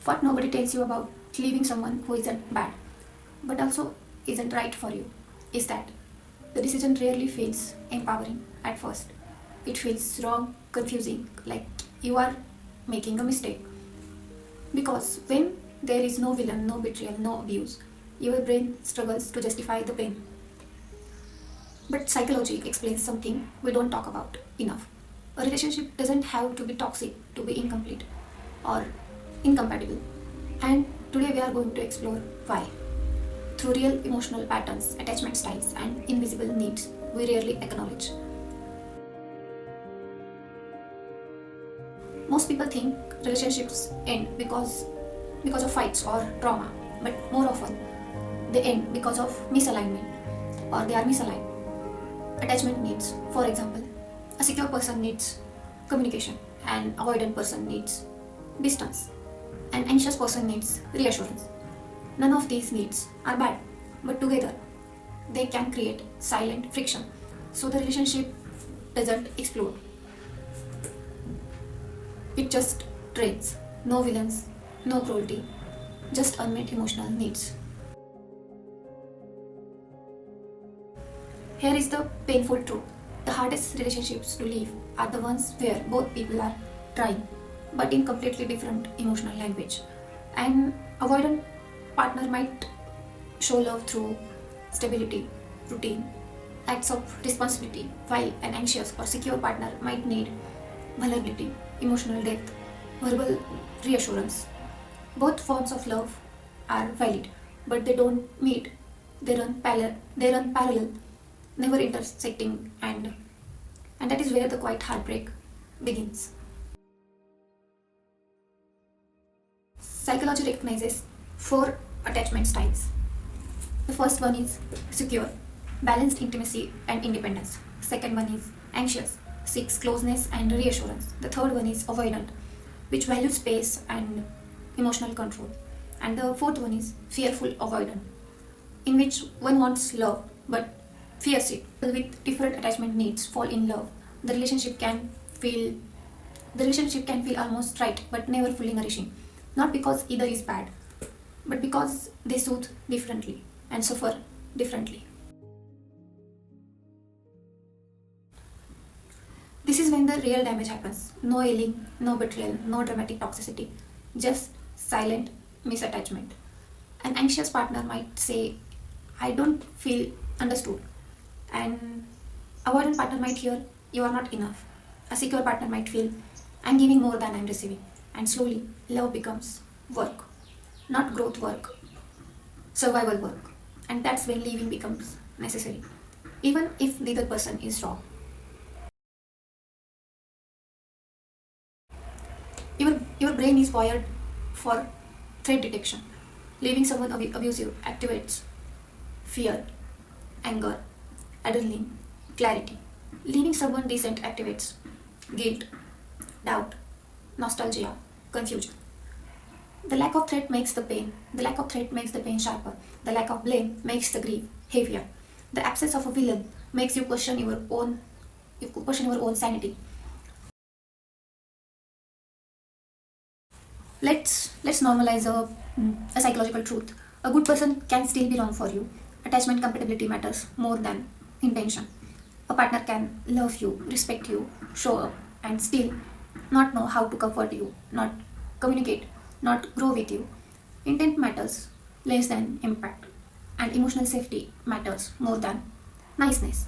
What nobody tells you about leaving someone who isn't bad, but also isn't right for you, is that the decision rarely feels empowering at first. It feels wrong, confusing, like you are making a mistake. Because when there is no villain, no betrayal, no abuse, your brain struggles to justify the pain. But psychology explains something we don't talk about enough. A relationship doesn't have to be toxic to be incomplete or incompatible. And today we are going to explore why. Through real emotional patterns, attachment styles, and invisible needs we rarely acknowledge. Most people think relationships end because of fights or trauma, but more often they end because of misalignment or they are misaligned. Attachment needs, for example, a secure person needs communication, an avoidant person needs distance, an anxious person needs reassurance. None of these needs are bad, but together they can create silent friction so the relationship doesn't explode. It just drains. No villains, no cruelty, just unmet emotional needs. Here is the painful truth. The hardest relationships to leave are the ones where both people are trying, but in completely different emotional language. An avoidant partner might show love through stability, routine, acts of responsibility, while an anxious or secure partner might need vulnerability, emotional depth, verbal reassurance. Both forms of love are valid, but they don't meet. They run parallel, never intersecting, and that is where the quiet heartbreak begins. Psychology recognizes four attachment styles. The first one is secure, balanced intimacy and independence. Second one is anxious, seeks closeness and reassurance. The third one is avoidant, which values space and emotional control. And the fourth one is fearful avoidant, in which one wants love but fears it. With different attachment needs fall in love, the relationship can feel almost right but never fully nourishing. Not because either is bad, but because they soothe differently and suffer differently. This is when the real damage happens. No yelling, no betrayal, no dramatic toxicity, just silent misattachment. An anxious partner might say, I don't feel understood. An avoidant partner might hear, you are not enough. A secure partner might feel, I'm giving more than I'm receiving. And slowly, love becomes work. Not growth work, survival work. And that's when leaving becomes necessary, even if neither person is wrong. Your brain is wired for threat detection. Leaving someone abusive activates fear, anger, adrenaline, clarity. Leaving someone decent activates guilt, doubt, nostalgia, confusion. The lack of threat makes the pain. The lack of threat makes the pain sharper. The lack of blame makes the grief heavier. The absence of a villain makes you question your own sanity. Let's normalize a psychological truth. A good person can still be wrong for you. Attachment compatibility matters more than intention. A partner can love you, respect you, show up, and still not know how to comfort you, not communicate, not grow with you. Intent matters less than impact, and emotional safety matters more than niceness.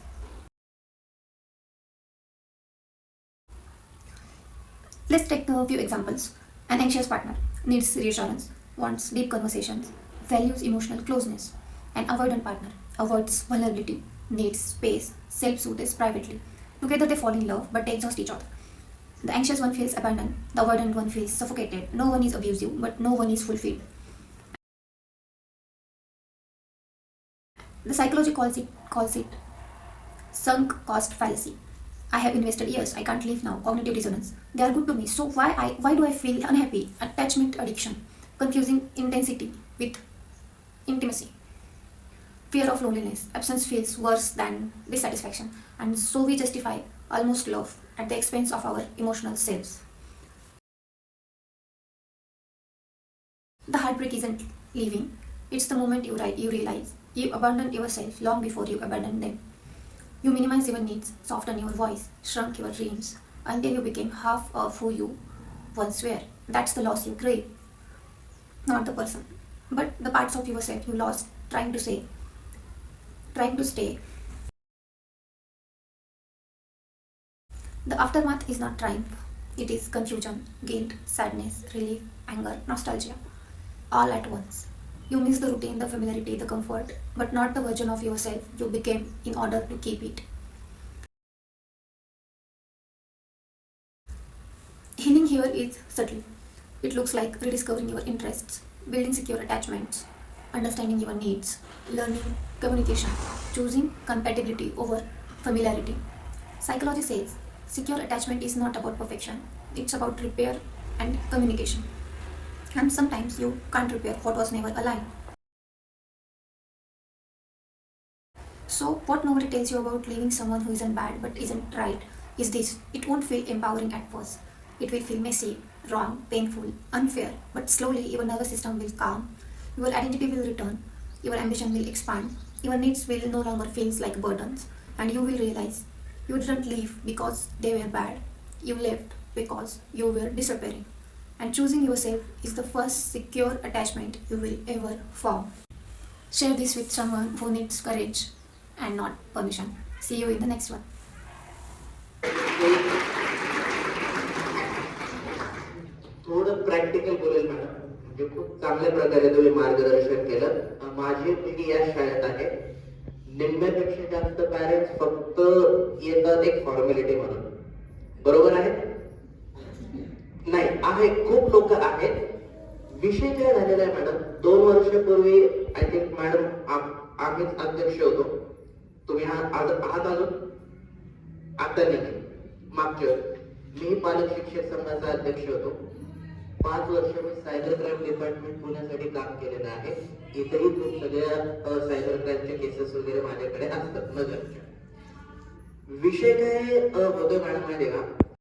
Let's take a few examples. An anxious partner needs reassurance, wants deep conversations, values emotional closeness. An avoidant partner avoids vulnerability, needs space, self soothes privately. Together they fall in love, but they exhaust each other. The anxious one feels abandoned, the avoidant one feels suffocated. No one is abusive, but no one is fulfilled. The psychology calls it sunk cost fallacy. I have invested years, I can't leave now. Cognitive dissonance. They are good to me, so why do I feel unhappy? Attachment addiction, confusing intensity with intimacy. Fear of loneliness. Absence feels worse than dissatisfaction, and so we justify almost love at the expense of our emotional selves. The heartbreak isn't leaving, it's the moment you realize you abandoned yourself long before you abandoned them. You minimize your needs, soften your voice, shrunk your dreams until you became half of who you once were. That's the loss you crave, not the person, but the parts of yourself you lost trying to stay. The aftermath is not triumph, it is confusion, guilt, sadness, relief, anger, nostalgia, all at once. You miss the routine, the familiarity, the comfort, but not the version of yourself you became in order to keep it. Healing here is subtle. It looks like rediscovering your interests, building secure attachments, understanding your needs, learning communication, choosing compatibility over familiarity. Psychology says secure attachment is not about perfection, it's about repair and communication. And sometimes you can't repair what was never aligned. So, what nobody tells you about leaving someone who isn't bad but isn't right is this: it won't feel empowering at first. It will feel messy, wrong, painful, unfair, but slowly your nervous system will calm, your identity will return, your ambition will expand, your needs will no longer feel like burdens, and you will realize you didn't leave because they were bad. You left because you were disappearing. And choosing yourself is the first secure attachment you will ever form. Share this with someone who needs courage and not permission. See you in the next one. थोडं practical बोलेल madam. म्हणजे खूप चांगल्या प्रकारे तुम्ही मार्गदर्शन केलं. माझी मुलगी या शाळेत आहे. निम्म्यापेक्षा जास्त पॅरेंट्स फक्त येतात एक फॉर्मॅलिटी म्हणून. बरोबर आहे? नाही आहे, खूप लोक आहेत. विषय काय झालेला आहे मॅडम, 2 वर्षापूर्वी आय थिंक मॅडम आम्हीच अध्यक्ष होतो. तुम्ही आहात अजून? आता नाही, मागच्या मी पालक शिक्षक संघाचा अध्यक्ष होतो. 5 वर्ष मी सायबर क्राईम डिपार्टमेंट पुण्यासाठी काम केलेलं आहे. इथेही खूप सगळ्या सायबर क्राईमच्या केसेस वगैरे माझ्याकडे असतात नगरच्या. विषय काय होतो मॅडम माहिती का,